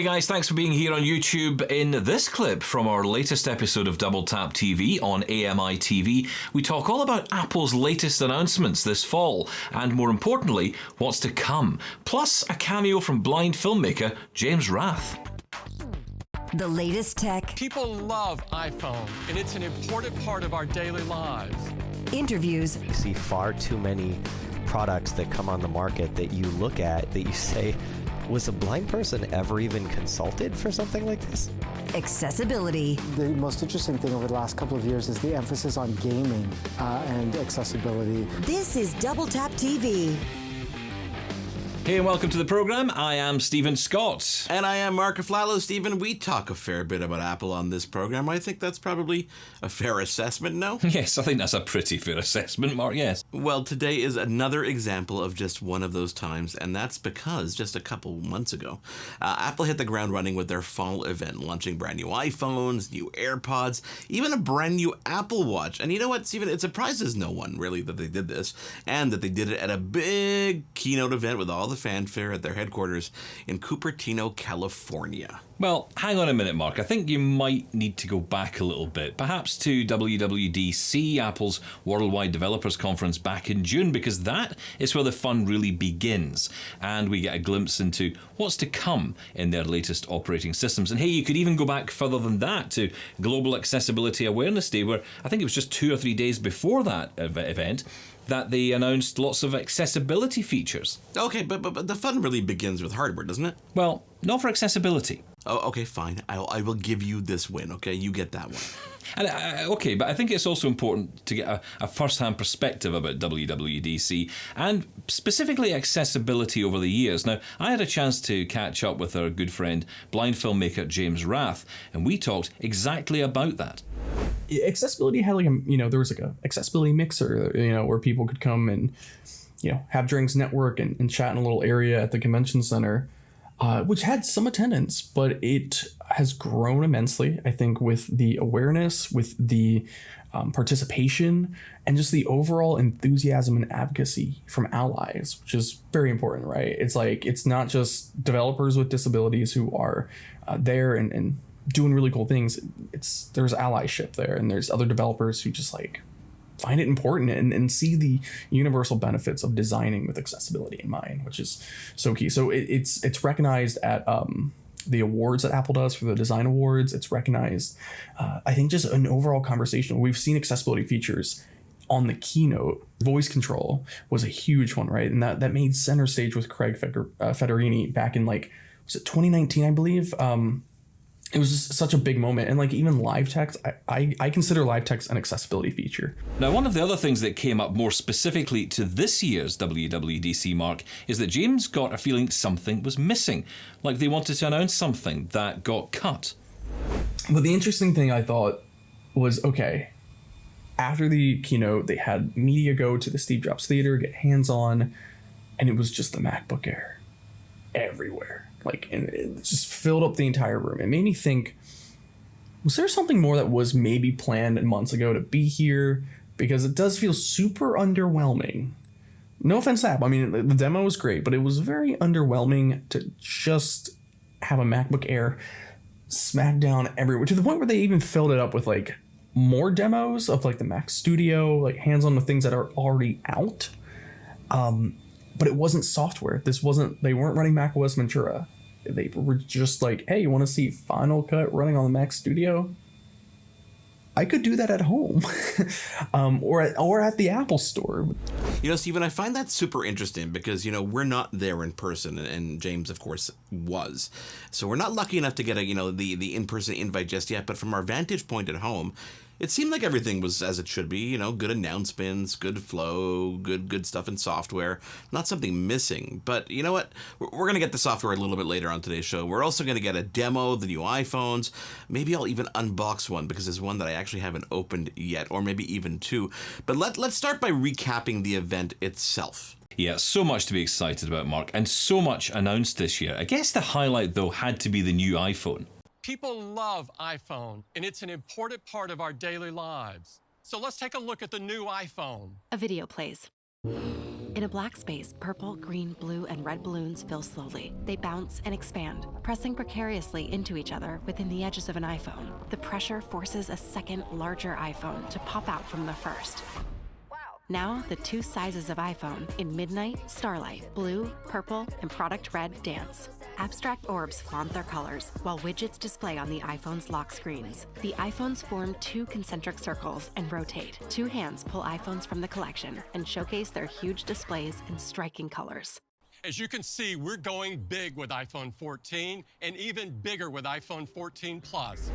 Hey guys, thanks for being here on YouTube. In this clip from our latest episode of Double Tap TV on AMI TV, we talk all about Apple's latest announcements this fall, and more importantly, what's to come, plus a cameo from blind filmmaker James Rath. The latest tech. People love iPhone, and it's an important part of our daily lives. Interviews. You see far too many products that come on the market that you look at that you say, was a blind person ever even consulted for something like this? Accessibility. The most interesting thing over the last couple of years is the emphasis on gaming and accessibility. This is Double Tap TV. Hey and welcome to the program. I am Stephen Scott. And I am Marc Aflalo. Stephen, we talk a fair bit about Apple on this program. I think that's probably a fair assessment, no? Yes, I think that's a pretty fair assessment, Mark, yes. Well, today is another example of just one of those times, and that's because just a couple months ago, Apple hit the ground running with their fall event, launching brand new iPhones, new AirPods, even a brand new Apple Watch. And you know what, Stephen? It surprises no one, really, that they did this, and that they did it at a big keynote event with all the fanfare at their headquarters in Cupertino, California. Well, hang on a minute, Mark. I think you might need to go back a little bit, perhaps to WWDC, Apple's Worldwide Developers Conference back in June, because that is where the fun really begins, and we get a glimpse into what's to come in their latest operating systems. And hey, you could even go back further than that to Global Accessibility Awareness Day, where I think it was just 2 or 3 days before that event that they announced lots of accessibility features. Okay, but the fun really begins with hardware, doesn't it? Well, not for accessibility. Oh, okay, fine. I will give you this win, okay? You get that one. And, okay, but I think it's also important to get a first-hand perspective about WWDC and specifically accessibility over the years. Now, I had a chance to catch up with our good friend, blind filmmaker James Rath, and we talked exactly about that. Accessibility had there was a accessibility mixer, where people could come and, have drinks, network, and chat in a little area at the convention center, which had some attendance, but it has grown immensely, I think, with the awareness, with the participation, and just the overall enthusiasm and advocacy from allies, which is very important, right? It's like, it's not just developers with disabilities who are there and doing really cool things. There's allyship there, and there's other developers who just find it important and see the universal benefits of designing with accessibility in mind, which is so key. So it's recognized at the awards that Apple does for the design awards. It's recognized, I think, just an overall conversation. We've seen accessibility features on the keynote. Voice control was a huge one, right? And that made center stage with Craig Federini back in was it 2019, I believe. It was just such a big moment. And even live text, I consider live text an accessibility feature. Now, one of the other things that came up more specifically to this year's WWDC, Mark, is that James got a feeling something was missing. Like they wanted to announce something that got cut. But the interesting thing I thought was, okay, after the keynote, they had media go to the Steve Jobs Theater, get hands-on, and it was just the MacBook Air everywhere. And it just filled up the entire room. It made me think, was there something more that was maybe planned months ago to be here? Because it does feel super underwhelming. No offense to Apple. I mean, the demo was great, but it was very underwhelming to just have a MacBook Air smack down everywhere, to the point where they even filled it up with more demos of the Mac Studio, hands-on with things that are already out. But it wasn't software. They weren't running macOS Ventura. They were just hey, you want to see Final Cut running on the Mac Studio? I could do that at home or at the Apple Store. Stephen, I find that super interesting because, we're not there in person, and James, of course, was. So we're not lucky enough to get the in-person invite just yet. But from our vantage point at home, it seemed like everything was as it should be, good announcements, good flow, good stuff in software, not something missing. But you know what? We're going to get the software a little bit later on today's show. We're also going to get a demo of the new iPhones. Maybe I'll even unbox one because there's one that I actually haven't opened yet, or maybe even two. But let's start by recapping the event itself. Yeah, so much to be excited about, Mark, and so much announced this year. I guess the highlight, though, had to be the new iPhone. People love iPhone, and it's an important part of our daily lives. So let's take a look at the new iPhone. A video plays. In a black space, purple, green, blue, and red balloons fill slowly. They bounce and expand, pressing precariously into each other within the edges of an iPhone. The pressure forces a second, larger iPhone to pop out from the first. Now, the two sizes of iPhone in midnight, starlight, blue, purple, and product red dance. Abstract orbs flaunt their colors, while widgets display on the iPhone's lock screens. The iPhones form two concentric circles and rotate. Two hands pull iPhones from the collection and showcase their huge displays in striking colors. As you can see, we're going big with iPhone 14 and even bigger with iPhone 14 Plus.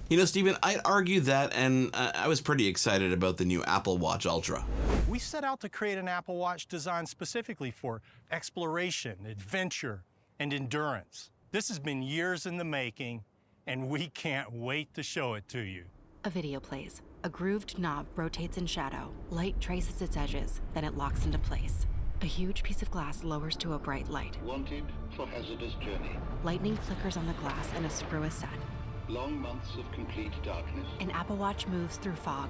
You know, Stephen, I'd argue that, and I was pretty excited about the new Apple Watch Ultra. We set out to create an Apple Watch designed specifically for exploration, adventure, and endurance. This has been years in the making, and we can't wait to show it to you. A video plays. A grooved knob rotates in shadow. Light traces its edges, then it locks into place. A huge piece of glass lowers to a bright light. Wanted for hazardous journey. Lightning flickers on the glass and a screw is set. Long months of complete darkness. An Apple Watch moves through fog.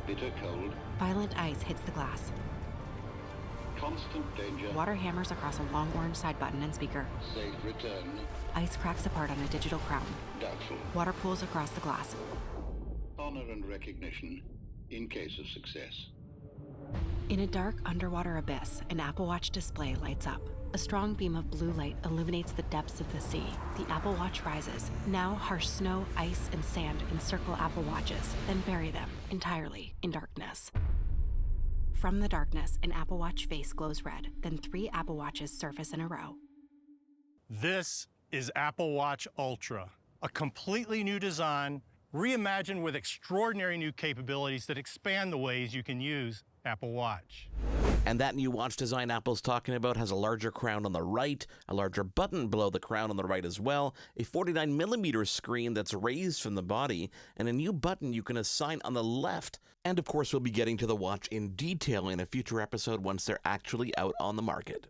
Bitter cold. Violent ice hits the glass. Constant danger. Water hammers across a long orange side button and speaker. Safe return. Ice cracks apart on a digital crown. Doubtful. Water pools across the glass. Honor and recognition in case of success. In a dark underwater abyss, an Apple Watch display lights up. A strong beam of blue light illuminates the depths of the sea. The Apple Watch rises. Now harsh snow, ice, and sand encircle Apple Watches, then bury them entirely in darkness. From the darkness, an Apple Watch face glows red. Then 3 Apple Watches surface in a row. This is Apple Watch Ultra, a completely new design, reimagined with extraordinary new capabilities that expand the ways you can use Apple Watch. And that new watch design Apple's talking about has a larger crown on the right, a larger button below the crown on the right as well, a 49mm screen that's raised from the body, and a new button you can assign on the left. And of course, we'll be getting to the watch in detail in a future episode once they're actually out on the market.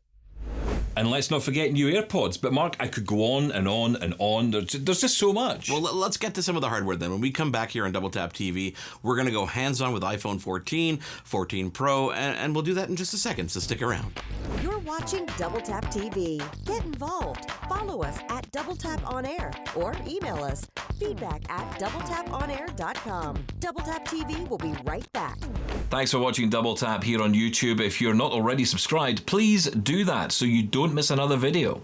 And let's not forget new AirPods. But Mark, I could go on and on and on. There's just so much. Well, let's get to some of the hardware then. When we come back here on Double Tap TV, we're going to go hands-on with iPhone 14, 14 Pro, and we'll do that in just a second, so stick around. You're watching Double Tap TV. Get involved. Follow us at Double Tap On Air or email us feedback@doubletaponair.com. Double Tap TV will be right back. Thanks for watching Double Tap here on YouTube. If you're not already subscribed, please do that so you don't miss another video.